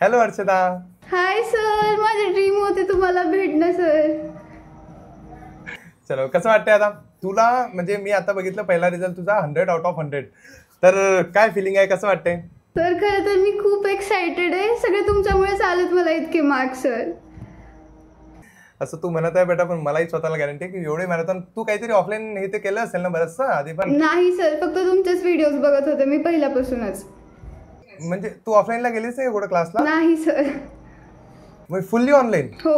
Hello Harshada. Hi sir, माझी dream होती तुम्हाला भेटणं सर. चलो, कसं वाटतंय आता तुला? म्हणजे मी आता बघितलं पहिला रिझल्ट तुझा 100 आउट ऑफ 100. तर काय फिलिंग आहे, कसं वाटतंय? सर खरं तर मी खूप एक्साइटेड आहे. सगळे तुमच्यामुळेच आलेत मला इतके मार्क्स सर. असं तू म्हणत आहे बेटा, पण मलाही स्वतःला गॅरंटी की एवढे मॅरेथॉन तू काहीतरी ऑफलाईन हे ते केलं असेल ना बरंचसं आधी पण? नाही सर, फक्त तुमचेच व्हिडिओज बघत होते मी पहिल्यापासूनच. म्हणजे तू ऑफलाईनला गेलीस नाही कुठं क्लासला? नाही सर. मग फुल्ली ऑनलाईन? हो.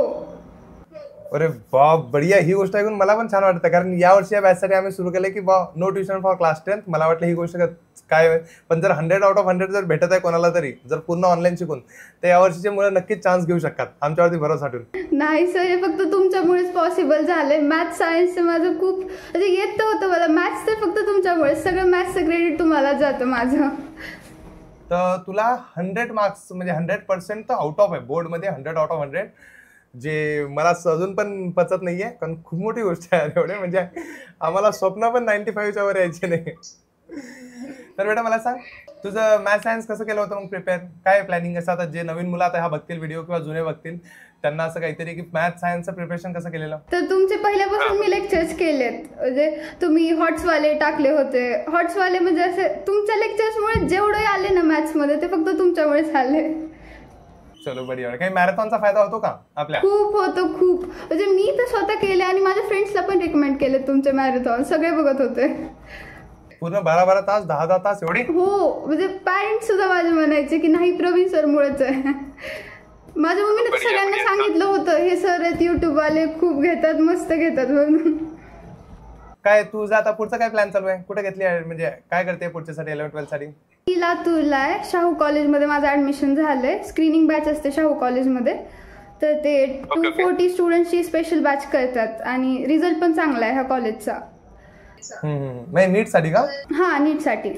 अरे बाप, बढिया. ही गोष्ट ऐकून मला पण छान वाटतं, कारण या वर्षी या बॅचसाठी आम्ही सुरू केलं की बा नो ट्युशन फॉर क्लास 10. मला वाटलं ही गोष्ट काय, पण जर 100 आउट ऑफ 100 जर भेटत आहे कोणाला तरी, जर पूर्ण ऑनलाईन शिकून, तर या वर्षीचे मुलं नक्कीच चान्स घेऊ शकतात आमच्यावरती भरोसा ठेवून. नाही सर, हे फक्त तुमच्यामुळेच पॉसिबल झालंय. मॅथ्स सायन्स माझं खूप म्हणजे येत होतं मला मॅथ्स, तर फक्त तुमच्यामुळेच. सगळं मॅथ्सचं क्रेडिट तुम्हाला जातं माझं. तर तुला 100 मार्क्स म्हणजे 100% तर आउट ऑफ आहे बोर्डमध्ये. 100 आउट ऑफ 100 जे मला अजून पण पचत नाहीये, कारण खूप मोठी गोष्ट आहे एवढे. म्हणजे आम्हाला स्वप्न पण 95च्या वर यायचे नाही. तर बेटा मला सांग, तुझं मॅथ सायन्स कसं केलं होतं मग प्रिपेअर? काय प्लॅनिंग असं आता जे नवीन मुलं आता हा बघतील व्हिडिओ किंवा जुने बघतील त्यांना असं काहीतरी की मॅथ सायन्सचं प्रिपरेशन कसं केलेलं? तर तुमचे पहिल्यापासून मी लेक्चर्स केलेत. म्हणजे तुम्ही हॉट्सवाले टाकले होते. हॉट्सवाले म्हणजे असे तुमच्या लेक्चर्समुळे जेवढे आले ना मॅथ्समध्ये ते फक्त तुमच्यामुळेच आले. चलो बढिया. काही मॅरेथॉनचा फायदा होतो का आपल्या? खूप होतो, खूप. म्हणजे मी तर स्वतः केले आणि माझ्या फ्रेंड्सला पण रिकमेंड केले तुमचे मॅरेथॉन. सगळे बघत होते. पूर्ण 12-12 तास, 10-10 तास एवढे? हो, म्हणजे पॅरेंट्स सुद्धा माझे म्हणायचे की नाही प्रवीण सर मुळेच आहे. माझ्या मम्मीने तर सगळ्यांना सांगितलं होतं हे सर आहेत युट्यूब वाले, खूप घेतात, मस्त घेतात म्हणून. काय तुझा आता पुढचा काय प्लॅन चालू आहे? कुठे घेतली म्हणजे काय करते पुढच्यासाठी 11-12 साठी? मी लातूरला आहे. शाहू कॉलेजमध्ये माझं ऍडमिशन झालंय. स्क्रीनिंग बॅच असते शाहू कॉलेजमध्ये. तर ते 240 स्टुडंट्सची स्पेशल बॅच करतात आणि रिझल्ट पण चांगला आहे ह्या कॉलेजचा. म्हणजे नीट साठी का? हा, नीट साठी.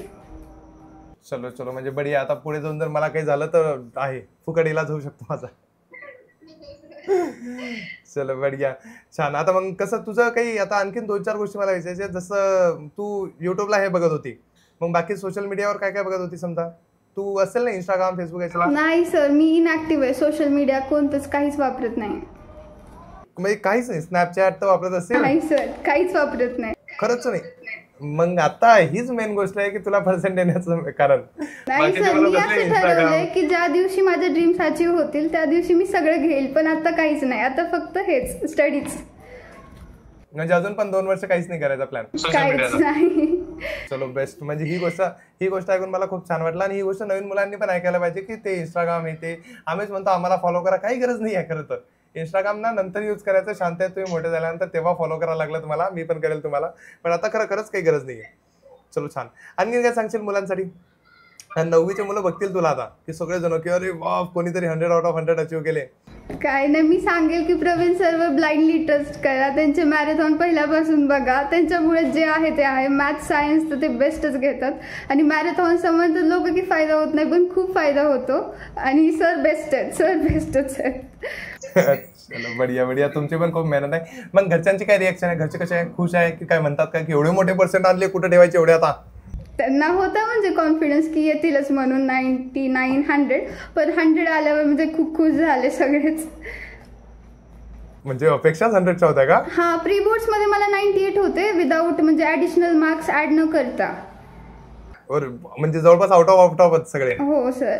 चलो चलो, म्हणजे बढिया. आता पुढे जाऊन जर मला काही झालं तर आहे फुकट इलाज होऊ शकतो माझा. चलो बढिया, छान. आता मग कसं तुझं काही आता आणखीन 2-4 गोष्टी मला विचारायच्या. जसं तू युट्यूबला हे बघत होती, मग बाकी सोशल मीडियावर काय काय बघत होती? समजा तू असेल ना इंस्टाग्राम, फेसबुक याच्याला? नाही सर, मी इनॅक्टिव्ह आहे. सोशल मीडिया कोणतंच काहीच वापरत नाही. म्हणजे काहीच नाही? स्नॅपचॅट तर वापरत असेल? नाही सर, काहीच वापरत नाही. खरंच नाही? मग आता हीच मेन गोष्ट आहे की तुला पर्सेंट येण्याचं कारण. नाही सर, मी असं ठरवलंय की ज्या दिवशी माझ्या ड्रीम्स अचीव्ह होतील त्या दिवशी मी सगळं घेईल. पण आता काहीच नाही, आता फक्त हेच स्टडीज. म्हणजे अजून पण 2 वर्ष काहीच नाही करायचा प्लॅन? काहीच नाही. चलो बेस्ट. म्हणजे ही गोष्ट ऐकून मला खूप छान वाटलं. आणि ही गोष्ट नवीन मुलांनी पण ऐकायला पाहिजे की ते इंस्टाग्राम हे ते आम्हीच म्हणतो आम्हाला फॉलो करा, काही गरज नाही आहे. खरं तर इंस्टाग्राम ना नंतर यूज करायचं, शांत आहे तुम्ही मोठे झाल्यानंतर, तेव्हा फॉलो करायला लागलं तुम्हाला. मी पण करेल तुम्हाला, पण आता खरंच काही गरज नाही आहे. चलो छान. आणखी काय सांगशील मुलांसाठी? 9वीचे मुलं बघतील तुला आता की सगळे जण की अरे वा कोणीतरी 100 आउट ऑफ 100 अचीव्ह केले. काय नाही, मी सांगेल की प्रवीण सर्व ब्लाइंडली ट्रस्ट करा. त्यांचे मॅरेथॉन पहिल्यापासून बघा. त्यांच्यामुळे जे आहे ते आहे. मॅथ सायन्स तर ते बेस्टच घेतात. आणि मॅरेथॉन समजतात लोक की फायदा होत नाही, पण खूप फायदा होतो. आणि सर बेस्ट आहेत, सर बेस्टच आहेत. चलो बढिया बढिया. तुमची पण खूप मेहनत आहे. मग घरच्यांची काय रिएक्शन आहे? घरचे कसे आहे? खुश आहे की काय म्हणतात का की एवढे मोठे पर्सेंट आणले, कुठे ठेवायचे एवढे? आता त्यांना होता म्हणजे कॉन्फिडन्स की येतीलच म्हणून 99, 100. पण 100 आल्यावर म्हणजे खूप खुश झाले सगळेच. म्हणजे अपेक्षा 100च्या होत्या का? हा, प्री बोर्ड्स मध्ये मला 98 होते विदाऊट म्हणजे ऍडिशनल मार्क्स ऍड न करता. म्हणजे जवळपास आउट ऑफ सगळे? हो सर.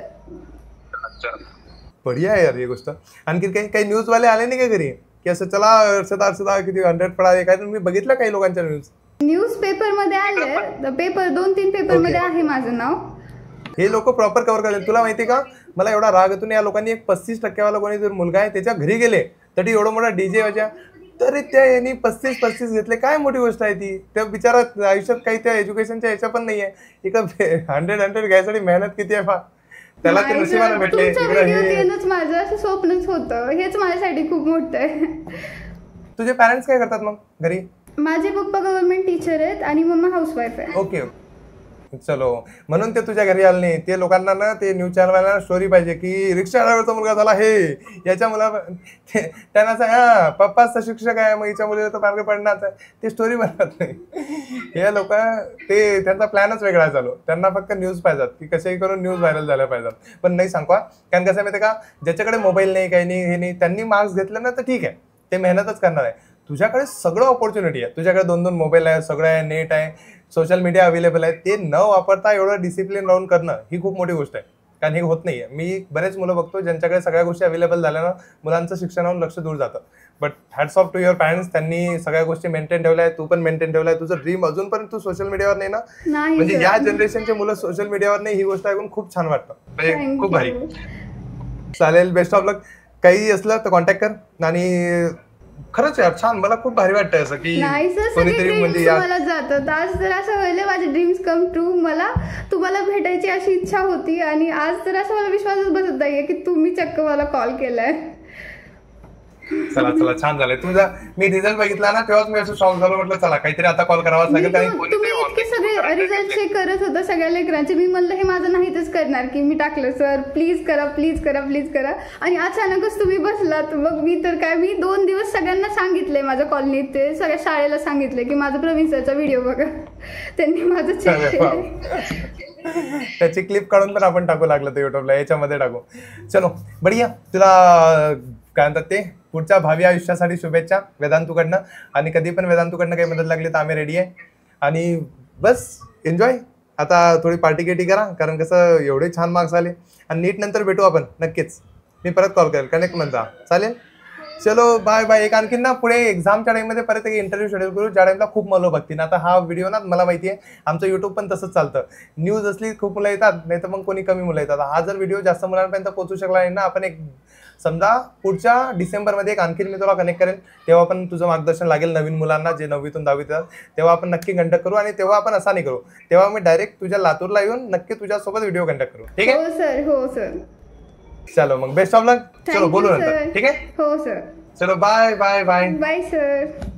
बढिया आहे यार ही गोष्ट. आणखी काही न्यूज वाले आले नाही का घरी की असं चला अर्षदा किती 100 पडाले? काय तुम्ही बघितलं काही लोकांच्या न्यूज पेपर मध्ये आले? पेपर 2-3 पेपर मध्ये आहे माझं नाव. हे लोक प्रॉपर कव्हर करतील. तुला माहिती का, मला एवढा राग येतो. या लोकांनी एक 35% वाला कोणी जर मुलगा आहे त्याच्या घरी गेले तरी एवढा मोठा डीजे वाजा, तरी त्या यांनी 35 घेतले. काय मोठी गोष्ट आहे ती? त्या बिचारा आयुष्यात काही त्या एज्युकेशनच्या याच्या पण नाहीये. इकडं 100 घ्यायसाठी मेहनत किती आहे पहा. त्याला ते नशिबाने भेटले. माझं असं स्वप्नच होतं. हेच माझ्यासाठी खूप मोठं आहे. तुझे पॅरेंट्स काय करतात मग घरी? माझे पप्पा गव्हर्नमेंट टीचर आहेत आणि मम्मा हाऊसवाईफ आहे. ओके. चलो, म्हणून ते तुझ्या घरी आले नाही. ते लोकांना ना ते न्यूज चॅनलवाल्यांना स्टोरी पाहिजे की रिक्षा ड्रायव्हरचा मुलगा झाला हे, याच्या मुला त्यांना सांग हा पप्पाच शिक्षक आहे, मग हिच्या मुलीला तर मार्ग पडणार. ते स्टोरी बनवत नाही. हे लोक ते त्यांचा प्लॅनच वेगळा चालू. त्यांना फक्त न्यूज पाहिजेत की कशाही करून न्यूज व्हायरल झाल्या पाहिजेत. पण नाही सांगवा, कारण कसं माहिती का, ज्याच्याकडे मोबाईल नाही काही नाही हे नाही त्यांनी मार्क्स घेतले ना तर ठीक आहे, ते मेहनतच करणार आहे. तुझ्याकडे सगळं ऑपॉर्च्युनिटी आहे, तुझ्याकडे 2-2 मोबाईल आहे, सगळं आहे, नेट आहे, सोशल मीडिया अवेलेबल आहे. ते न वापरता एवढं डिसिप्लिन राहून करणं ही खूप मोठी गोष्ट आहे, कारण हे होत नाहीये. मी बरेच मुलं बघतो ज्यांच्याकडे सगळ्या गोष्टी अवेलेबल झाल्यानं मुलांचं शिक्षणावर लक्ष दूर जातं. But hats off to your parents, त्यांनी सगळ्या गोष्टी मेंटेन ठेवल्या, तू पण मेंटेन ठेवलाय. तुझं ड्रीम अजूनपर्यंत तू सोशल मीडियावर नाही ना, म्हणजे या जनरेशनचे मुलं सोशल मीडियावर नाही, ही गोष्ट ऐकून खूप छान वाटतं. म्हणजे खूप भारी. चालेल, बेस्ट ऑफ लक. काही असलं तर कॉन्टॅक्ट कर. आणि खरंच यार छान, मला खूप भारी वाटतं असं की कोणीतरी म्हणजे मला जातात. आज तर असं व्हायला माझे ड्रीम्स कम ट्रू. मला तुम्हाला भेटायची अशी इच्छा होती आणि आज तर असं मला विश्वासच बसत नाहीये की तुम्ही चक्क मला कॉल केलाय. चला चला, छान झालंय. तुझा मी रिझल्ट बघितला ना तेव्हाच मी असं शॉक झालो, म्हटलं चला काहीतरी आता कॉल करावाच लागेल. तुम्ही इतके सगळे रिझल्ट चेक करत होता सगळ्या लेकरांचे. मी म्हणलं हे माझं नाहीतच करणार की मी टाकलं सर प्लीज करा प्लीज करा प्लीज करा. आणि अचानकच तुम्ही बसलात. मग मी तर काय, मी 2 दिवस सगळ्यांना सांगितलंय माझ्या कॉलनीत, ते सगळ्या शाळेला सांगितलंय की माझं प्रवीण सरचा व्हिडिओ बघा. त्यांनी माझं चेक केलं. त्याची क्लिप काढून पण आपण टाकू लागलं तर युट्यूबला, याच्यामध्ये टाकू. चलो बढिया. तुला काय म्हणतात ते पुढच्या भावी आयुष्यासाठी शुभेच्छा वेदांतूकडनं. आणि कधी पण वेदांतूकडनं काही मदत लागली तर आम्ही रेडी आहे. आणि बस एन्जॉय. आता थोडी पार्टी केटी करा, कारण कसं एवढे छान मार्क्स आले. आणि नीट नंतर भेटू आपण नक्कीच. मी परत कॉल करेल, कनेक्ट म्हणता. चालेल, चलो बाय बाय. एक आणखीन ना पुढे एक्झामच्या टाइममध्ये परत एक इंटरव्ह्यू शेड्यूल करू, ज्या टाइमला खूप मुलं बघतील. आता हा व्हिडिओ ना मला माहिती आहे आमचं युट्यूब पण तसंच चालतं. न्यूज असली खूप मुलं येतात, नाही तर मग कोणी कमी मुलं येतात. हा जर व्हिडिओ जास्त मुलांपर्यंत पोहोचू शकला नाही ना, आपण एक समजा पुढच्या डिसेंबरमध्ये एक आणखीन मी तुला कनेक्ट करेन, तेव्हा पण तुझं मार्गदर्शन लागेल नवीन मुलांना जे 9वीतून 10वीत येतात. तेव्हा आपण नक्की कंडक्ट करू. आणि तेव्हा आपण असा नाही करू, तेव्हा मी डायरेक्ट तुझ्या लातूरला येऊन नक्की तुझ्यासोबत व्हिडिओ कंडक्ट करू. ठीक आहे? हो सर, हो सर. चलो मग बेस्ट ऑफ लक. चलो बोलू नंतर. ठीक आहे? हो सर. चलो bye bye bye. Bye sir.